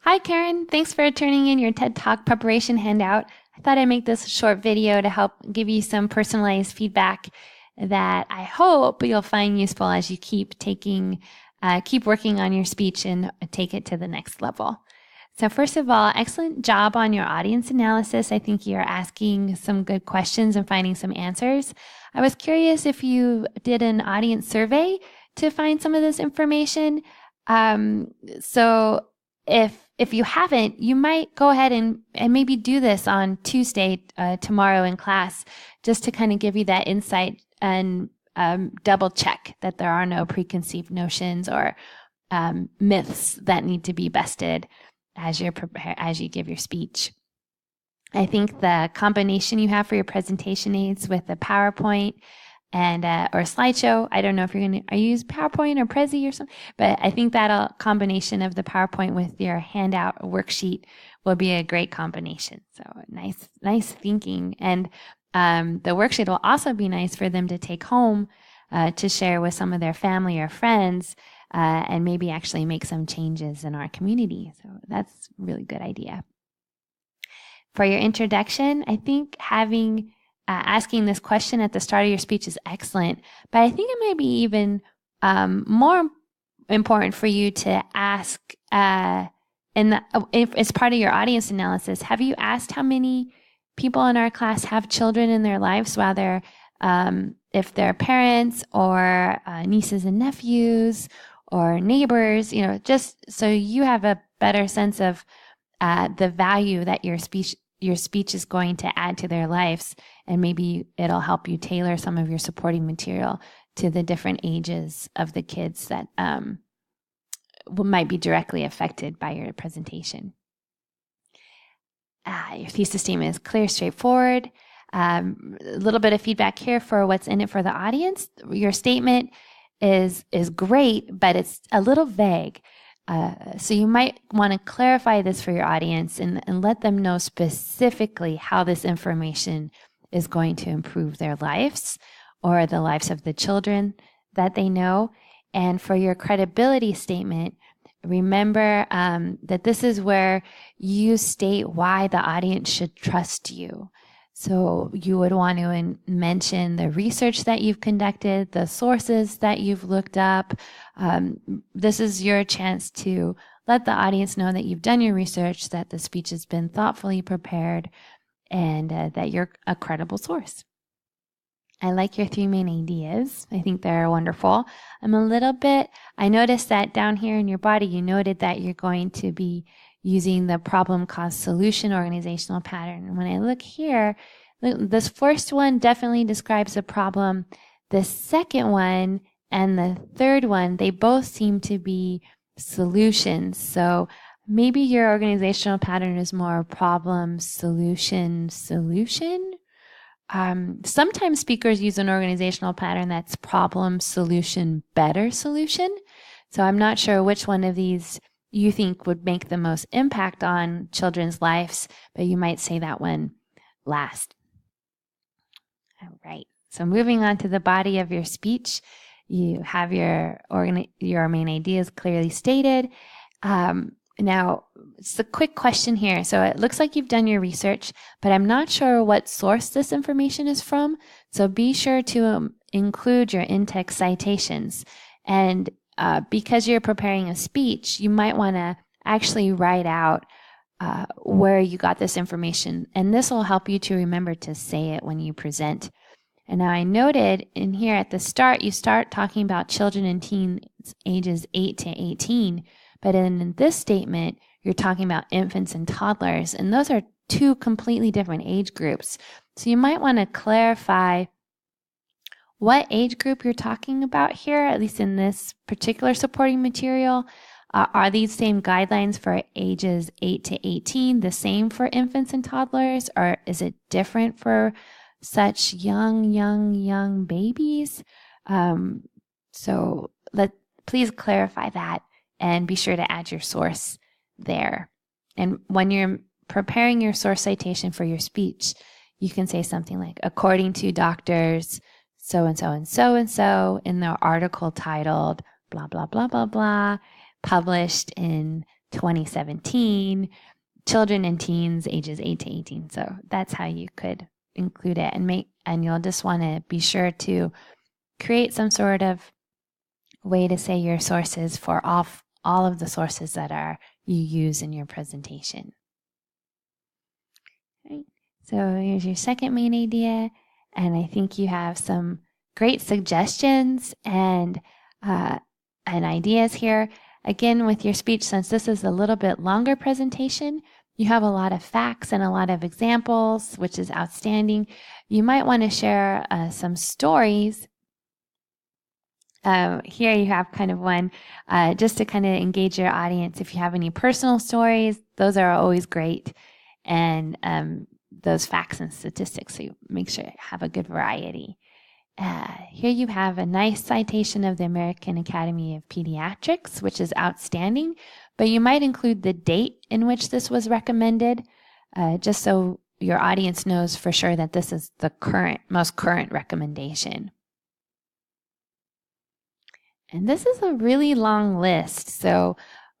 Hi, Karen. Thanks for turning in your TED Talk preparation handout. I thought I'd make this a short video to help give you some personalized feedback that I hope you'll find useful as you keep working on your speech and take it to the next level. So first of all, excellent job on your audience analysis. I think you're asking some good questions and finding some answers. I was curious if you did an audience survey to find some of this information. So if you haven't, you might go ahead and maybe do this on Tuesday, tomorrow in class, just to kind of give you that insight and double check that there are no preconceived notions or myths that need to be busted as you give your speech. I think the combination you have for your presentation aids with the PowerPoint and or slideshow. I don't know if you're going to use PowerPoint or Prezi or something, but I think that combination of the PowerPoint with your handout worksheet will be a great combination. So nice thinking. And the worksheet will also be nice for them to take home to share with some of their family or friends and maybe actually make some changes in our community. So that's a really good idea. For your introduction, I think asking this question at the start of your speech is excellent, but I think it might be even more important for you to ask if as part of your audience analysis, have you asked how many people in our class have children in their lives, whether if they're parents or nieces and nephews or neighbors, just so you have a better sense of the value that your speech is going to add to their lives, and maybe it'll help you tailor some of your supporting material to the different ages of the kids that might be directly affected by your presentation. Your thesis statement is clear, straightforward. A little bit of feedback here for what's in it for the audience. Your statement is great, but it's a little vague. So you might want to clarify this for your audience and let them know specifically how this information is going to improve their lives or the lives of the children that they know. And for your credibility statement, remember that this is where you state why the audience should trust you. So you would want to mention the research that you've conducted, the sources that you've looked up. This is your chance to let the audience know that you've done your research, that the speech has been thoughtfully prepared, and that you're a credible source. I like your 3 main ideas. I think they're wonderful. I noticed that down here in your body, you noted that you're going to be using the problem, cause, solution organizational pattern. When I look here, this first one definitely describes a problem. The second one and the third one, they both seem to be solutions. So maybe your organizational pattern is more problem, solution, solution. Sometimes speakers use an organizational pattern that's problem, solution, better solution. So I'm not sure which one of these you think would make the most impact on children's lives, but you might say that one last. All right. So moving on to the body of your speech, you have your main ideas clearly stated. Now, it's a quick question here. So it looks like you've done your research, but I'm not sure what source this information is from. So be sure to include your in-text citations. And because you're preparing a speech, you might want to actually write out where you got this information. And this will help you to remember to say it when you present. And now I noted in here at the start, you start talking about children and teens ages 8 to 18. But in this statement, you're talking about infants and toddlers. And those are 2 completely different age groups. So you might want to clarify what age group you're talking about here, at least in this particular supporting material. Are these same guidelines for ages 8 to 18 the same for infants and toddlers? Or is it different for such young babies? So please clarify that and be sure to add your source there. And when you're preparing your source citation for your speech, you can say something like, according to doctors so-and-so and so-and-so in their article titled blah, blah, blah, blah, blah, published in 2017, children and teens ages 8 to 18. So that's how you could include it, and you'll just want to be sure to create some sort of way to say your sources for all of the sources that you use in your presentation. Right. So here's your second main idea, and I think you have some great suggestions and ideas here. Again, with your speech, since this is a little bit longer presentation, you have a lot of facts and a lot of examples, which is outstanding. You might want to share some stories. Here you have kind of one just to kind of engage your audience. If you have any personal stories, those are always great. And those facts and statistics, so you make sure you have a good variety. Here you have a nice citation of the American Academy of Pediatrics, which is outstanding, but you might include the date in which this was recommended, just so your audience knows for sure that this is the most current recommendation. And this is a really long list, so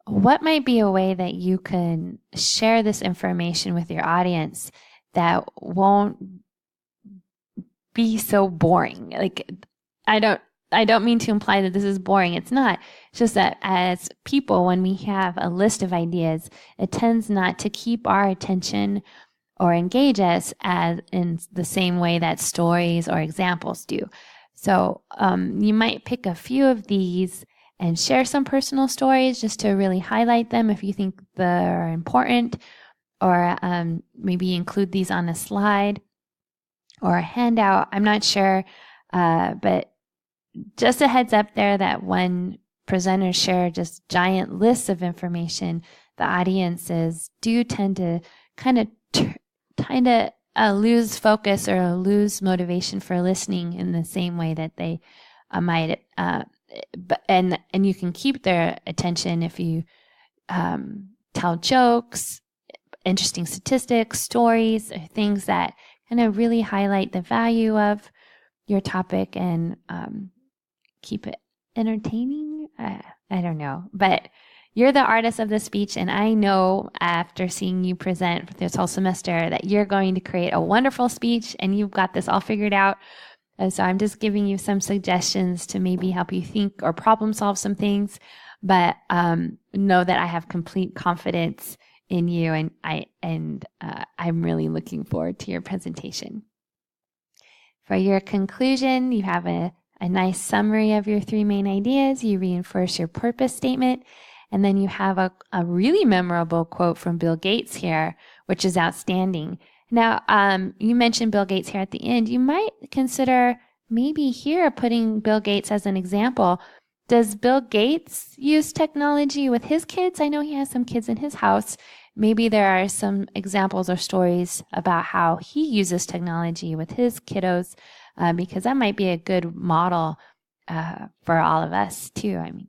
what might be a way that you can share this information with your audience that won't be so boring? Like, I don't mean to imply that this is boring. It's not. It's just that as people, when we have a list of ideas, it tends not to keep our attention or engage us as in the same way that stories or examples do. So you might pick a few of these and share some personal stories just to really highlight them if you think they're important, or maybe include these on a slide or a handout. I'm not sure, but just a heads up there that when presenters share just giant lists of information, the audiences do tend to kind of lose focus or lose motivation for listening in the same way that they might. And you can keep their attention if you tell jokes, interesting statistics, stories, or things that kind of really highlight the value of your topic and keep it entertaining. I don't know, but you're the artist of the speech, and I know after seeing you present for this whole semester that you're going to create a wonderful speech, and you've got this all figured out. And so I'm just giving you some suggestions to maybe help you think or problem solve some things, but know that I have complete confidence in you, and I'm really looking forward to your presentation. For your conclusion, you have a nice summary of your 3 main ideas. You reinforce your purpose statement, and then you have a really memorable quote from Bill Gates here, which is outstanding. Now, you mentioned Bill Gates here at the end. You might consider maybe here putting Bill Gates as an example. Does Bill Gates use technology with his kids? I know he has some kids in his house. Maybe there are some examples or stories about how he uses technology with his kiddos, because that might be a good model for all of us too. I mean,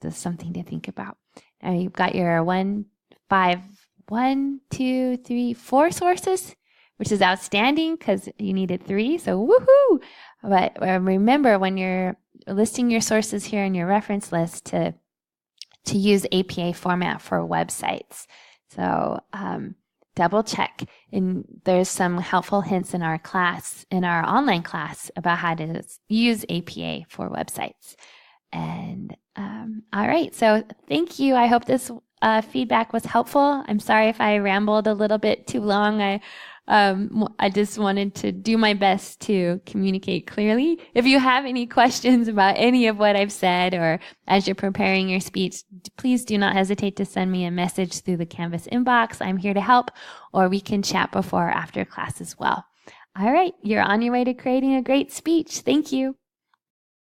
there's something to think about. Now you've got your 4 sources, which is outstanding because you needed 3, so woohoo! But remember, when you're listing your sources here in your reference list, to use APA format for websites. So double check. And there's some helpful hints in our class, in our online class, about how to use APA for websites. And all right, so thank you. I hope this feedback was helpful. I'm sorry if I rambled a little bit too long. I just wanted to do my best to communicate clearly. If you have any questions about any of what I've said, or as you're preparing your speech, please do not hesitate to send me a message through the Canvas inbox. I'm here to help, or we can chat before or after class as well. All right, you're on your way to creating a great speech. Thank you.